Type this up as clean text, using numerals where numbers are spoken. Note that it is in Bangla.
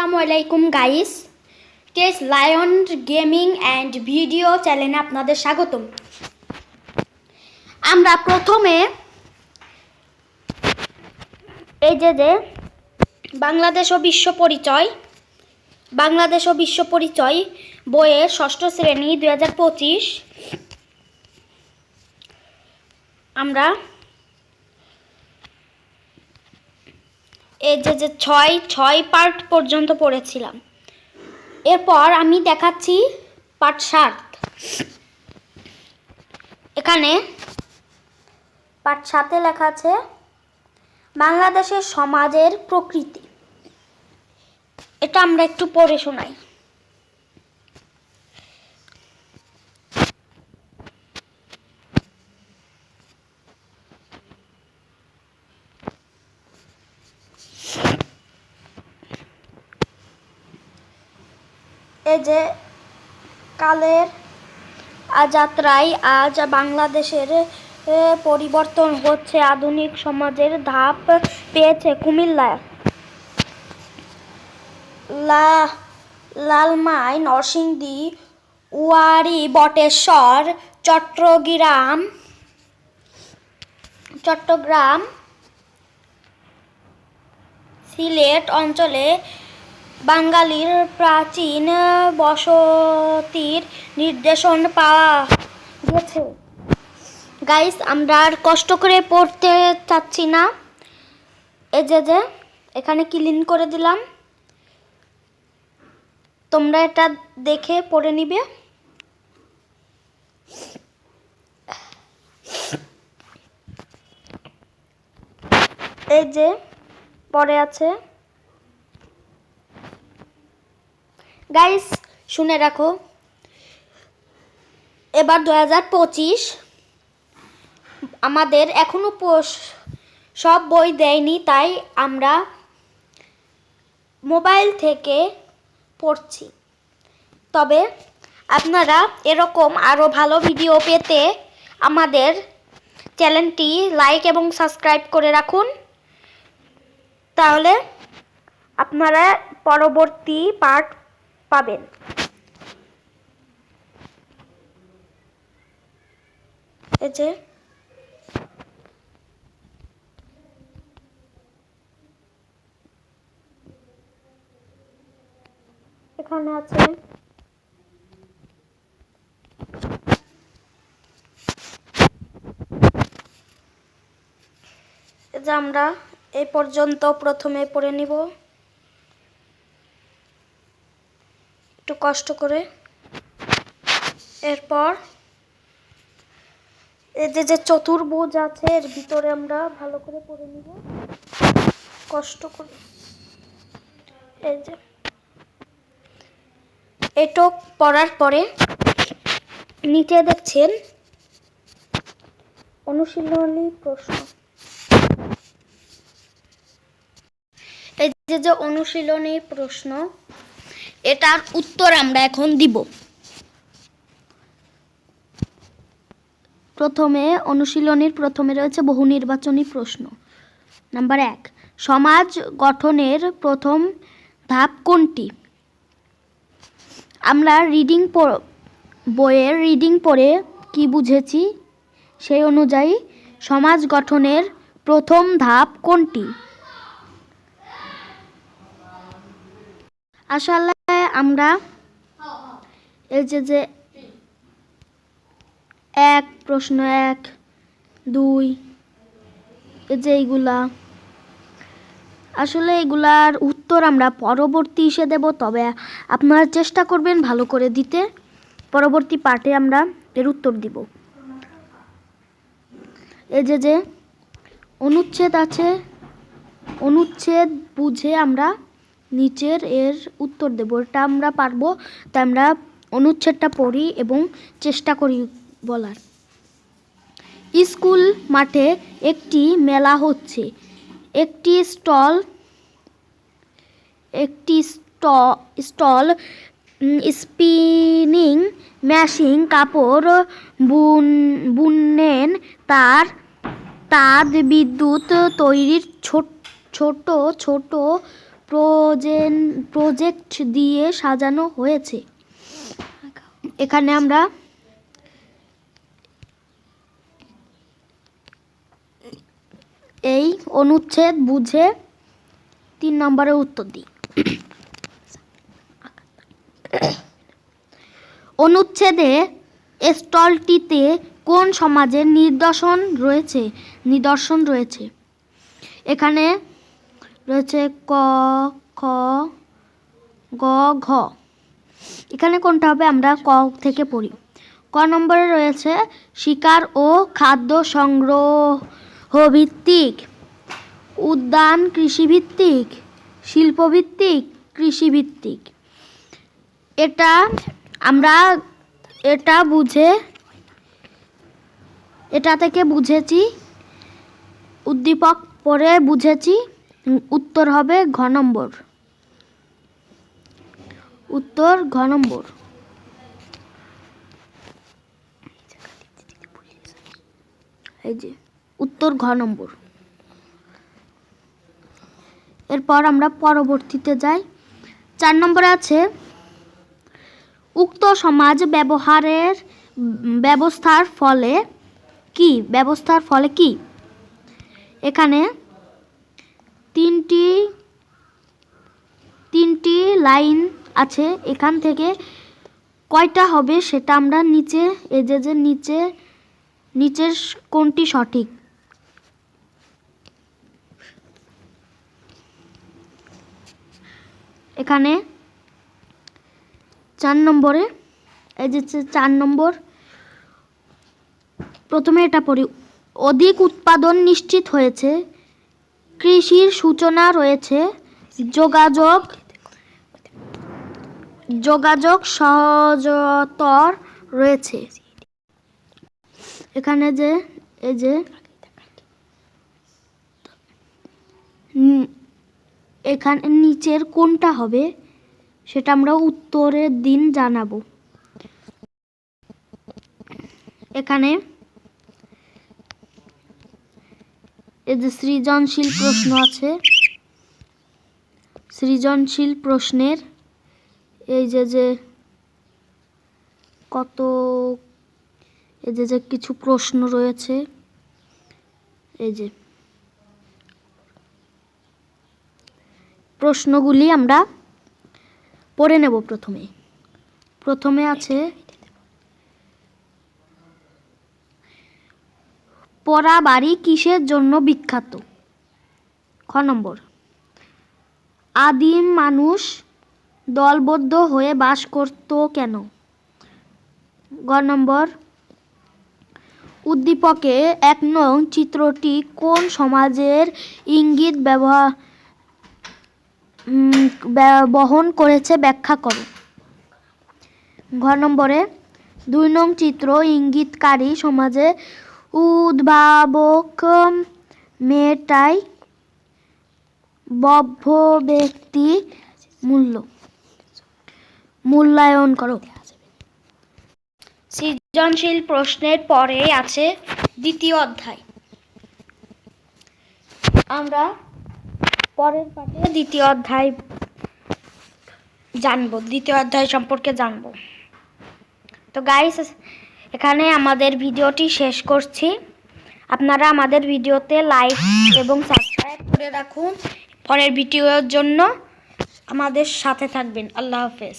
আসসালামু আলাইকুম গাইস, টেস লায়ন গেমিং অ্যান্ড ভিডিও চ্যানেলে আপনাদের স্বাগতম। আমরা প্রথমে এই যে বাংলাদেশ ও বিশ্ব পরিচয় বইয়ের ষষ্ঠ শ্রেণী 2025 আমরা এই যে ছয় পার্ট পর্যন্ত পড়েছিলাম। এরপর আমি দেখাচ্ছি পার্ট 7। এখানে পার্ট 7-এ লেখা আছে বাংলাদেশের সমাজের প্রকৃতি। এটা আমরা একটু পড়ে শোনাই। এই যে কালের যাত্রায় আজ বাংলাদেশের পরিবর্তন হচ্ছে, আধুনিক সমাজের ধাপ পেয়েছে কুমিল্লা, লালমাই, নরসিংদী, ওয়ারী, বটেশ্বর, চট্টগ্রাম, সিলেট অঞ্চলে বাঙালির প্রাচীন বসতির নির্দেশন পাওয়া গেছে। গাইস, আমরা আর কষ্ট করে পড়তে চাচ্ছি না। এই যে এখানে ক্লিন করে দিলাম, তোমরা এটা দেখে পড়ে নিবে। এই যে পড়ে আছে। গাইস, শুনে রাখো, এবার 2025 আমাদের এখনো সব বই দেয়নি, তাই আমরা মোবাইল থেকে পড়ছি। তবে আপনারা এরকম আরও ভালো ভিডিও পেতে আমাদের চ্যানেলটি লাইক এবং সাবস্ক্রাইব করে রাখুন, তাহলে আপনারা পরবর্তী পার্ট পাবেন। এই যে এখানে আছে যে আমরা এই পর্যন্ত প্রথমে পড়ে নিব একটু কষ্ট করে। এরপর এই যে চতুর্ভুজ আছে, এর ভিতরে আমরা ভালো করে পড়ে নিব কষ্ট করে। এই যে এটুক পড়ার পরে নিচে দেখছেন অনুশীলনী প্রশ্ন। এই যে অনুশীলনী প্রশ্ন, এটার উত্তর আমরা এখন দিব। প্রথমে অনুশীলনীর প্রথমে রয়েছে বহু নির্বাচনী প্রশ্ন। নাম্বার 1, সমাজ গঠনের প্রথম ধাপ কোনটি? আমরা বইয়ের রিডিং পড়ে কি বুঝেছি সেই অনুযায়ী সমাজ গঠনের প্রথম ধাপ কোনটি? আসলে আমরা এই যে 1 প্রশ্ন 1, 2 এই যে এইগুলা, আসলে এগুলার উত্তর আমরা পরবর্তী এসে দেব। তবে আপনারা চেষ্টা করবেন ভালো করে দিতে, পরবর্তী পার্টে আমরা এর উত্তর দিব। এই যে অনুচ্ছেদ আছে, অনুচ্ছেদ বুঝে আমরা নিচের এর উত্তর দেব। এটা আমরা পারবো, তাই আমরা অনুচ্ছেদটা পড়ি এবং চেষ্টা করি বলার। স্কুল মাঠে একটি মেলা হচ্ছে। একটি স্টল স্পিনিং মেশিন, কাপড় বুনেন, তাঁত বিদ্যুৎ তৈরির ছোট প্রজেক্ট দিয়ে সাজানো হয়েছে। এখানে আমরা এই অনুচ্ছেদ বুঝে 3 নম্বরের উত্তর দিই। অনুচ্ছেদে স্টলটিতে কোন সমাজের নিদর্শন রয়েছে? এখানে রয়েছে ক, খ, গ, ঘ। এখানে কোনটা হবে? আমরা ক থেকে পড়ি। ক নম্বরে রয়েছে শিকার ও খাদ্য সংগ্রহ ভিত্তিক, উদ্যান কৃষিভিত্তিক, শিল্পভিত্তিক, কৃষিভিত্তিক। এটা থেকে বুঝেছি, উদ্দীপক পরে বুঝেছি। উত্তর হবে ঘ নম্বর। উত্তর ঘ নম্বর। এই যে উত্তর ঘ নম্বর। এরপর আমরা পরবর্তীতে যাই। 4 নম্বরে আছে উক্ত সমাজ ব্যবস্থার ফলে কি? এখানে তিনটি লাইন আছে। এখান থেকে কয়টা হবে সেটা আমরা নিচের কোনটি সঠিক? এখানে 4 নম্বরে, এই যে 4 নম্বর, প্রথমে এটা পড়ি। অধিক উৎপাদন নিশ্চিত হয়েছে, কৃষির সূচনা রয়েছে, যোগাযোগ সহজতর রয়েছে। এখানে যে এই যে এখানে নিচের কোনটা হবে সেটা আমরা উত্তরের দিন জানাবো। এখানে এই যে সৃজনশীল প্রশ্ন আছে। সৃজনশীল প্রশ্নের এই যে কত এই যে কিছু প্রশ্ন রয়েছে। এই যে প্রশ্নগুলি আমরা পড়ে নেব। প্রথমে আছে পোড়াবাড়ি কিসের জন্য বিখ্যাত? খ নম্বর, আদিম মানুষ দলবদ্ধ হয়ে বাস করত কেন? গ নম্বর, উদ্দীপকে 1 নং চিত্রটি কোন সমাজের ইঙ্গিত বহন করেছে ব্যাখ্যা করো। ঘ নম্বরে 2 নং চিত্র ইঙ্গিতকারী সমাজে উদ্ভাবক মেয়েটাই বভ্য ব্যক্তি মূল্যায়ন করো। সৃজনশীল প্রশ্নের পরে আছে দ্বিতীয় অধ্যায়। আমরা পরের পাঠে দ্বিতীয় অধ্যায় সম্পর্কে জানবো। তো গাইস, এখানে আমাদের ভিডিওটি শেষ করছি। আপনারা আমাদের ভিডিওতে লাইক এবং সাবস্ক্রাইব করে রাখুন। পরের ভিডিওর জন্য আমাদের সাথে থাকবেন। আল্লাহ হাফেজ।